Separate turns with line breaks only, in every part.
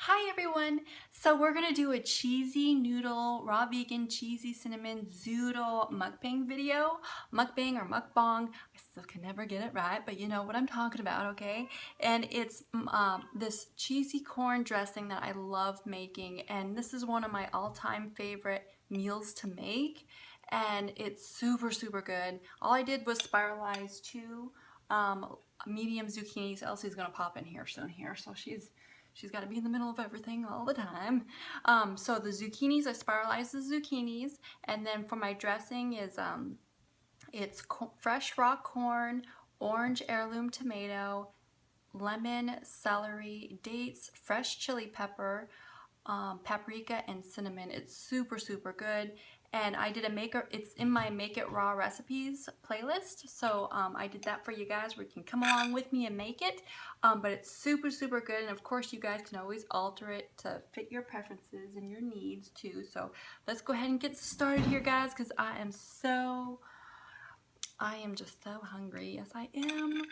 Hi everyone! So we're gonna do a cheesy noodle, raw vegan, cheesy cinnamon zoodle mukbang video. Mukbang or mukbang, I still can never get it right, but you know what I'm talking about, okay? And it's this cheesy corn dressing that I love making, and this is one of my all-time favorite meals to make, and it's super good. All I did was spiralize two medium zucchinis. Elsie's gonna pop in here soon here, so she's got to be in the middle of everything all the time. So the zucchinis, I spiralize the zucchinis, and then for my dressing is it's fresh raw corn, orange heirloom tomato, lemon, celery, dates, fresh chili pepper, paprika, and cinnamon. It's super good. And I did it's in my Make It Raw recipes playlist, so I did that for you guys where you can come along with me and make it. But it's super good, and of course you guys can always alter it to fit your preferences and your needs too. So let's go ahead and get started here, guys, because I am just so hungry. Yes, I am.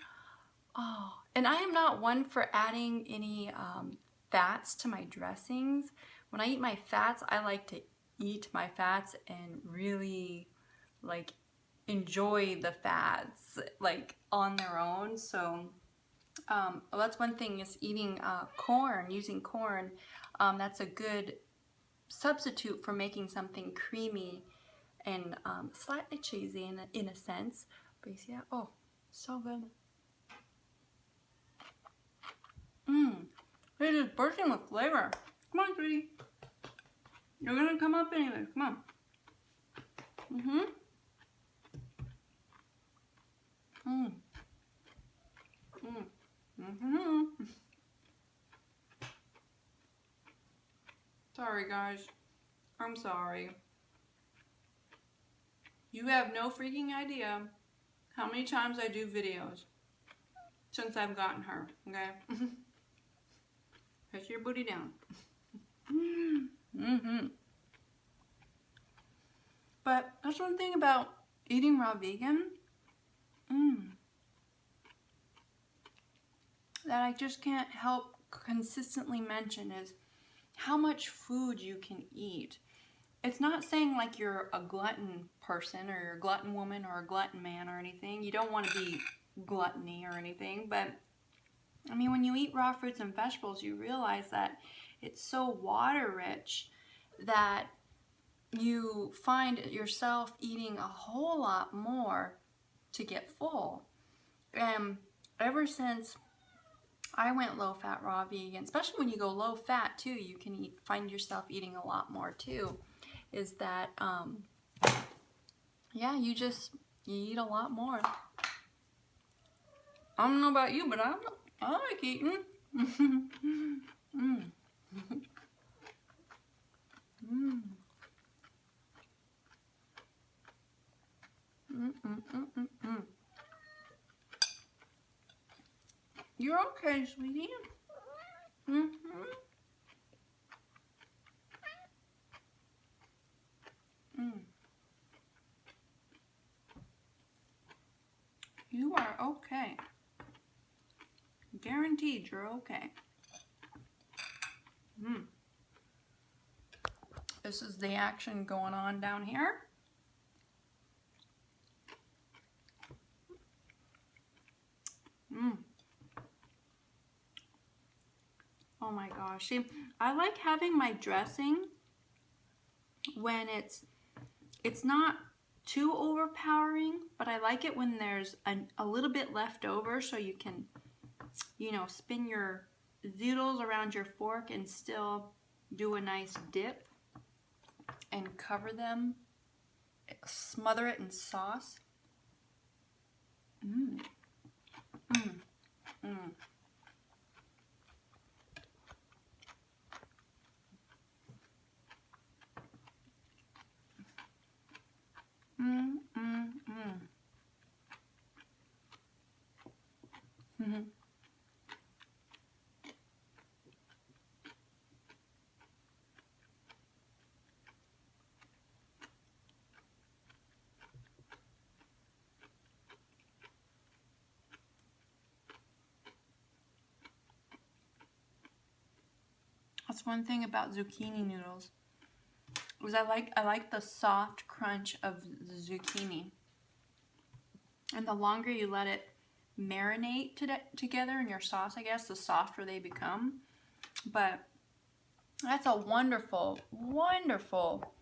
Oh, and I am not one for adding any fats to my dressings. When I eat my fats, I like to eat my fats and really like enjoy the fats like on their own. So well, that's one thing, is eating corn, using corn. That's a good substitute for making something creamy and slightly cheesy in a sense. But you see that? Oh, so good. It is bursting with flavor. Come on, sweetie. You're gonna come up anyway. Come on. Sorry, guys. I'm sorry. You have no freaking idea how many times I do videos since I've gotten her, okay? Press your booty down. But that's one thing about eating raw vegan that I just can't help consistently mention is how much food you can eat. It's not saying like you're a glutton person or you're a glutton woman or a glutton man or anything. You don't want to be gluttony or anything, but I mean, when you eat raw fruits and vegetables, you realize that it's so water rich that you find yourself eating a whole lot more to get full. And ever since I went low fat raw vegan, especially when you go low fat too, you can find yourself eating a lot more too, is that yeah, you eat a lot more. I don't know about you, but I like eating. You're okay, sweetie. You are okay. Guaranteed you're okay. This is the action going on down here. Oh my gosh. See, I like having my dressing when it's not too overpowering, but I like it when there's a little bit left over, so you can, you know, spin your zoodles around your fork and still do a nice dip and cover them, smother it in sauce. That's one thing about zucchini noodles. Is I like the soft crunch of the zucchini. And the longer you let it marinate together in your sauce, I guess, the softer they become. But that's a wonderful, wonderful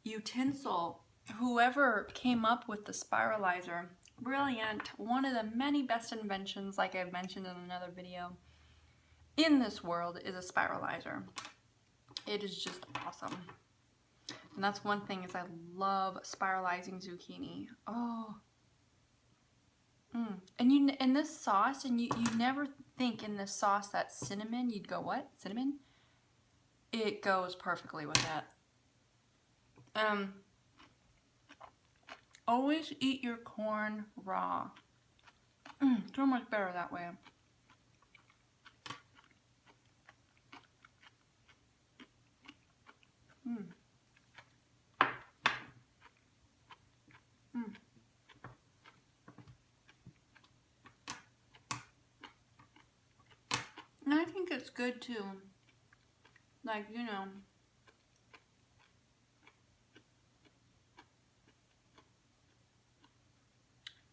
utensil. Whoever came up with the spiralizer, brilliant. One of the many best inventions, like I've mentioned in another video, in this world is a spiralizer. It is just awesome. And that's one thing, is I love spiralizing zucchini. Oh. And in this sauce, and you never think in this sauce that cinnamon, you'd go, what? Cinnamon? It goes perfectly with that. Always eat your corn raw. So much better that way. And I think it's good too. Like, you know,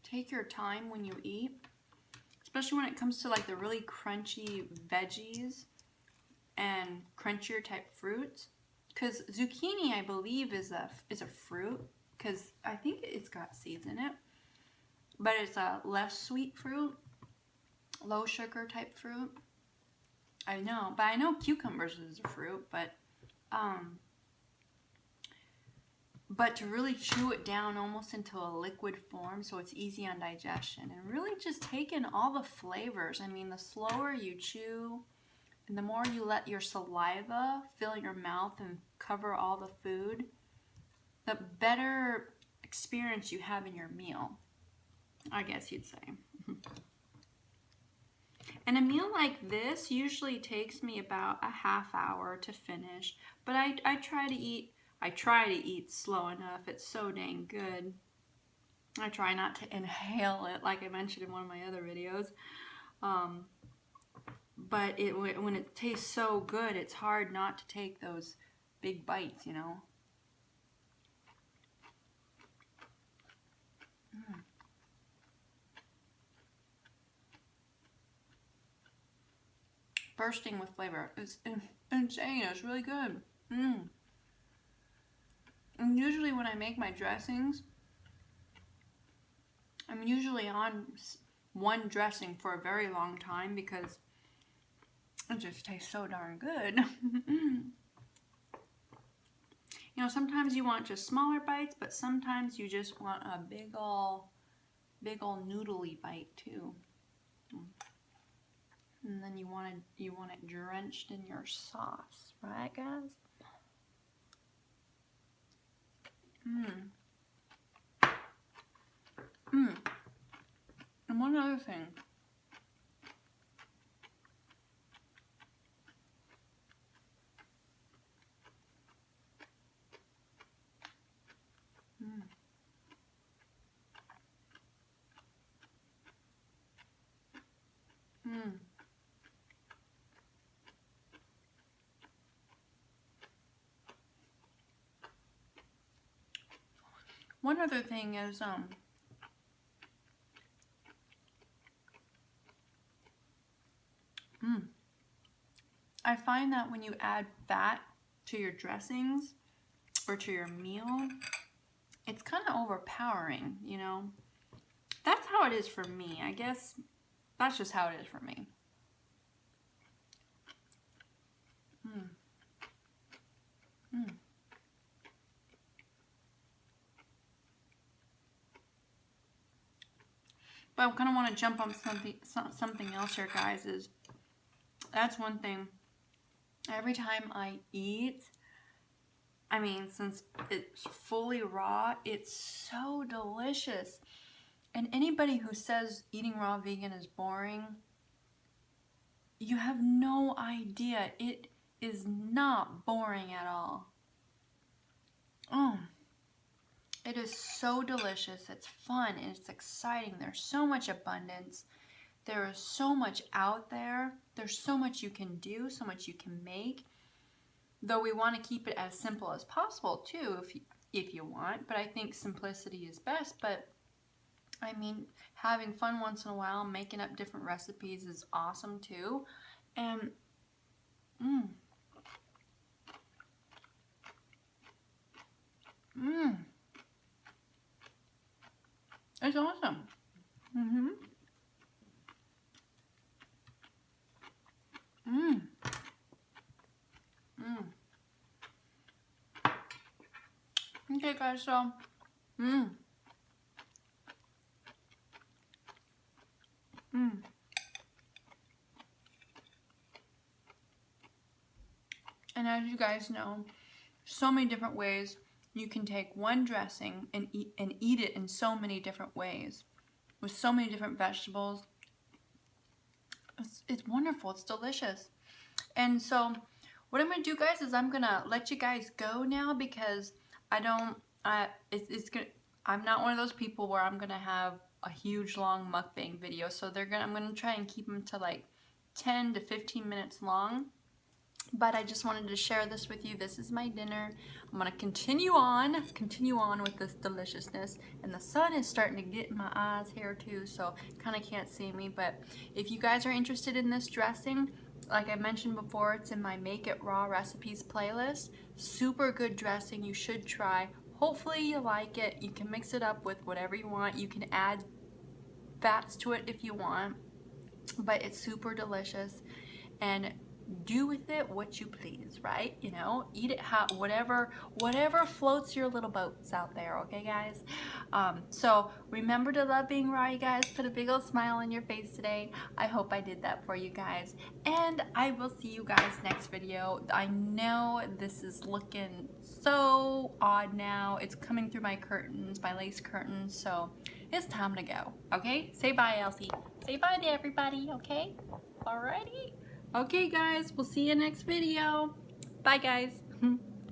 take your time when you eat, especially when it comes to like the really crunchy veggies and crunchier type fruits. Because zucchini, I believe, is a fruit, because I think it's got seeds in it. But it's a less sweet fruit, low sugar type fruit. I know, but I know cucumbers is a fruit, but to really chew it down almost into a liquid form so it's easy on digestion and really just take in all the flavors. I mean, the slower you chew and the more you let your saliva fill your mouth and cover all the food, the better experience you have in your meal, I guess you'd say. And a meal like this usually takes me about a half hour to finish, but I try to eat slow enough. It's so dang good. I try not to inhale it like I mentioned in one of my other videos. But when it tastes so good, it's hard not to take those big bites, you know. Bursting with flavor. It's insane. It's really good. And usually when I make my dressings, I'm usually on one dressing for a very long time because it just tastes so darn good. You know, sometimes you want just smaller bites, but sometimes you just want a big ol' noodly bite too. And then you want it drenched in your sauce, right, guys? And one other thing. One other thing is, I find that when you add fat to your dressings or to your meal, it's kind of overpowering, you know? That's how it is for me. I guess that's just how it is for me. But I kind of want to jump on something else here, guys, is that's one thing. Every time I eat, I mean, since it's fully raw, it's so delicious. And anybody who says eating raw vegan is boring, you have no idea. It is not boring at all. It is so delicious. It's fun and it's exciting. There's so much abundance. There is so much out there. There's so much you can do, so much you can make. though we want to keep it as simple as possible too, if you want, but I think simplicity is best. But I mean, having fun once in a while, making up different recipes is awesome too. And it's awesome. Okay guys, so and as you guys know, so many different ways you can take one dressing and eat it in so many different ways with so many different vegetables. It's wonderful. It's delicious. And so what I'm gonna do, guys, is I'm gonna let you guys go now, because I'm not one of those people where I'm gonna have a huge long mukbang video. So I'm gonna try and keep them to like 10 to 15 minutes long. But I just wanted to share this with you. This is my dinner. I'm gonna continue on with this deliciousness. And the sun is starting to get in my eyes here too, so kind of can't see me. But if you guys are interested in this dressing, like I mentioned before, it's in my Make It Raw recipes playlist. Super good dressing, you should try. Hopefully you like it. You can mix it up with whatever you want. You can add fats to it if you want, but it's super delicious. And do with it what you please, right? You know, eat it hot, whatever floats your little boats out there, okay guys? So remember to love being raw, you guys. Put a big old smile on your face today. I hope I did that for you guys, and I will see you guys next video. I know this is looking so odd now. It's coming through my curtains, my lace curtains, so it's time to go. Okay, say bye, Elsie. Say bye to everybody. Okay, alrighty. Okay guys, we'll see you next video. Bye guys.